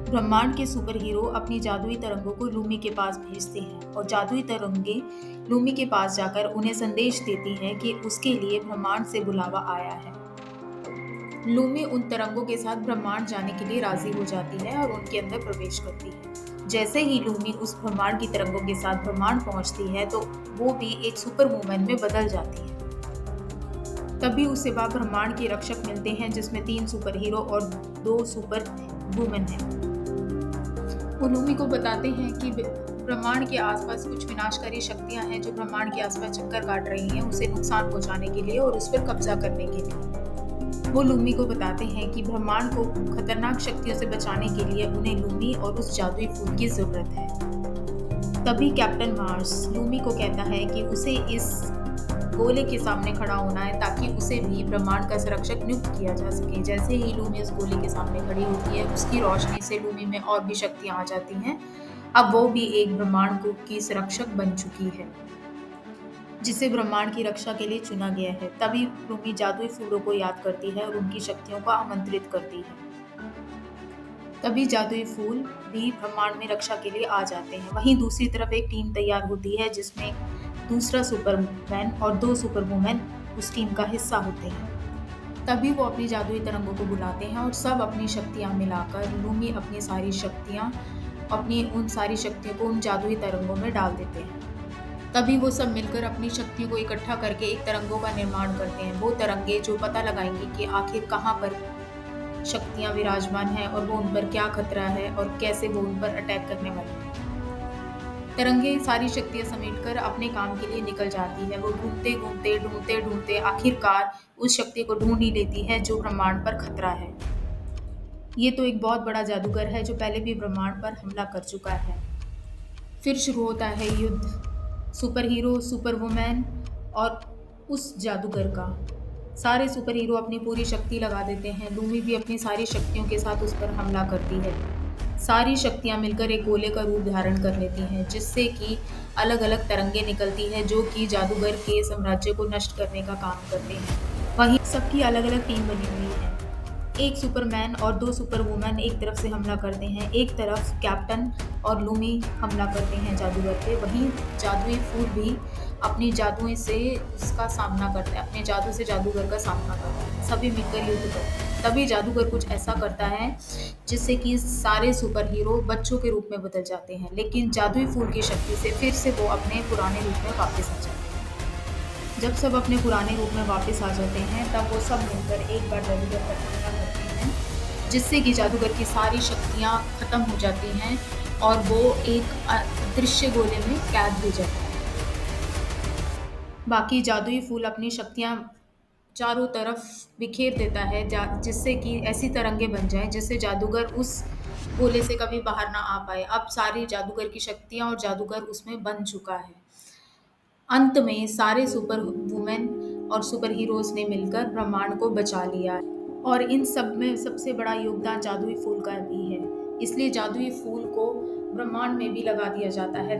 ब्रह्मांड के super hero अपनी जादुई तरंगों को लूमी के पास भेजते हैं और जादुई तरंगे लूमी के पास जाकर उन्हें संदेश देती हैं कि उसके लिए ब्रह्मांड से बुलावा आया है। लूमी उन तरंगों के साथ ब्रह्मांड जाने के लिए राजी हो जाती है और उनके अंदर प्रवेश करती है। जैसे ही लूमी उस ब्रह्मांड की तरंगों के साथ ब्रह्मांड पहुंचती है तो वो भी एक सुपर वुमन में बदल जाती है। तभी उसे वह ब्रह्मांड के रक्षक मिलते हैं जिसमें 3 सुपर हीरो और 2 सुपर वुमेन हैं। वो लूमी को बताते हैं कि ब्रह्मांड के आसपास कुछ विनाशकारी शक्तियां हैं जो ब्रह्मांड के आसपास चक्कर काट रही हैं उसे नुकसान पहुंचाने के लिए और उस पर कब्जा करने के लिए। वो लूमी को बताते हैं कि ब्रह्मांड को खतरनाक शक्तियों से बचाने के लिए उन्हें लूमी और उस जादुई फूल की जरूरत है। तभी कैप्टन मार्स लूमी को कहता है कि उसे इस गोले के सामने खड़ा होना है ताकि उसे भी ब्रह्मांड का संरक्षक नियुक्त किया जा सके। जैसे ही लूमी उस गोले के सामने खड़ी होती है उसकी रोशनी से लूमी में और भी शक्तियां आ जाती हैं। अब वो भी एक ब्रह्मांड की संरक्षक बन चुकी है जिसे ब्रह्मांड की रक्षा के लिए चुना गया है। तभी लूमी जादुई फूलों को याद करती है और उनकी शक्तियों को आमंत्रित करती है। तभी जादुई फूल भी ब्रह्मांड में रक्षा के लिए आ जाते हैं। वहीं दूसरी तरफ एक टीम तैयार होती है जिसमें दूसरा सुपरमैन और 2 सुपर वुमेन उस टीम का हिस्सा होते हैं। तभी वो अपनी जादुई तरंगों को बुलाते हैं और सब अपनी शक्तियां मिलाकर लूमी अपनी सारी शक्तियों को उन जादुई तरंगों में डाल देते हैं। तभी वो सब मिलकर अपनी शक्तियों को इकट्ठा करके एक तरंगों का निर्माण करते हैं। वो तरंगे जो पता लगाएंगी कि आखिर कहाँ पर शक्तियां विराजमान हैं और वो उन पर क्या खतरा है और कैसे वो उन पर अटैक करने वाली है। तरंगे सारी शक्तियां समेटकर अपने काम के लिए निकल जाती है। वो घूमते घूमते ढूंढते ढूंढते आखिरकार उस शक्ति को ढूंढ ही लेती है जो ब्रह्मांड पर खतरा है। ये तो एक बहुत बड़ा जादूगर है जो पहले भी ब्रह्मांड पर हमला कर चुका है। फिर शुरू होता है युद्ध सुपर हीरो, सुपर वुमेन और उस जादूगर का। सारे सुपर हीरो अपनी पूरी शक्ति लगा देते हैं। लूमी भी अपनी सारी शक्तियों के साथ उस पर हमला करती है। सारी शक्तियां मिलकर एक गोले का रूप धारण कर लेती हैं जिससे कि अलग अलग तरंगे निकलती हैं जो कि जादूगर के साम्राज्य को नष्ट करने का काम करते हैं। वहीं सबकी अलग अलग टीम बनी हुई है। एक सुपरमैन और 2 सुपर वुमेन एक तरफ से हमला करते हैं, एक तरफ कैप्टन और लूमी हमला करते हैं जादूगर पे। वहीं जादुई फूल भी अपनी जादुओं से उसका सामना करता है, अपने जादू से जादूगर का सामना करता है। सभी मिलकर युद्ध करते हैं। तभी जादूगर कुछ ऐसा करता है जिससे कि सारे सुपर हीरो बच्चों के रूप में बदल जाते हैं, लेकिन जादुई फूल की शक्ति से फिर से वो अपने पुराने रूप में वापस आ जाते हैं। जब सब अपने पुराने रूप में वापस आ जाते हैं तब वो सब मिलकर एक बार जादूगर पर हमला करते हैं जिससे कि जादूगर की सारी शक्तियां खत्म हो जाती हैं और वो एक अदृश्य गोले में कैद हो जाता है। बाकी जादुई फूल अपनी शक्तियां चारों तरफ बिखेर देता है जिससे कि ऐसी तरंगे बन जाएं जिससे जादूगर उस गोले से कभी बाहर ना आ पाए। अब सारी जादूगर की शक्तियां और जादूगर उसमें बन चुका है। अंत में सारे सुपर वुमेन और सुपर हीरोज ने मिलकर ब्रह्मांड को बचा लिया और इन सब में सबसे बड़ा योगदान जादुई फूल का भी है। इसलिए जादुई फूल को ब्रह्मांड में भी लगा दिया जाता है